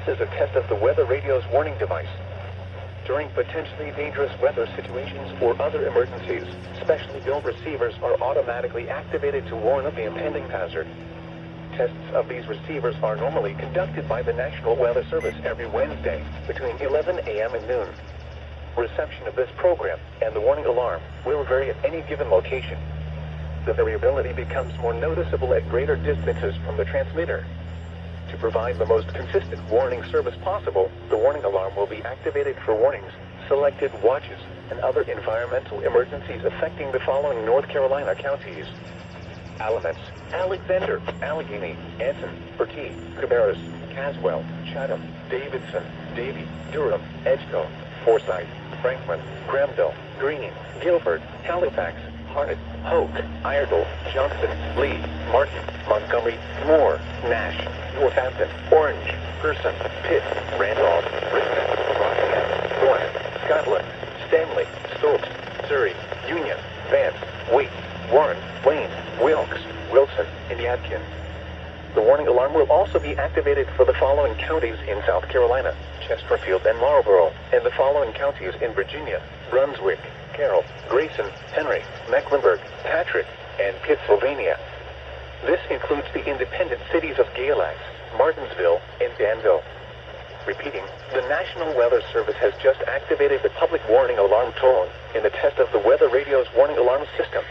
This is a test of the weather radio's warning device. During potentially dangerous weather situations or other emergencies, specially built receivers are automatically activated to warn of the impending hazard. Tests of these receivers are normally conducted by the National Weather Service every Wednesday between 11 a.m. and noon. Reception of this program and the warning alarm will vary at any given location. The variability becomes more noticeable at greater distances from the transmitter. To provide the most consistent warning service possible, the warning alarm will be activated for warnings, selected watches, and other environmental emergencies affecting the following North Carolina counties: Alamance, Alexander, Allegheny, Anson, Bertie, Cabarrus, Caswell, Chatham, Davidson, Davie, Durham, Edgecombe, Forsyth, Franklin, Granville, Greene, Guilford, Halifax, Harnett, Hoke, Iredell, Johnston, Lee, Martin, Montgomery, Moore, Nash, Northampton, Orange, Person, Pitt, Randolph, Richmond, Rockingham, Thorne, Scotland, Stanley, Stokes, Surrey, Union, Vance, Waite, Warren, Wayne, Wilkes, Wilson, and Yadkin. The warning alarm will also be activated for the following counties in South Carolina: Chesterfield and Marlborough, and the following counties in Virginia: Brunswick, Carroll, Grayson, Henry, Mecklenburg, Patrick, and Pittsylvania. This includes the independent cities of Galax, Martinsville, and Danville. Repeating, the National Weather Service has just activated the public warning alarm tone in the test of the weather radio's warning alarm system.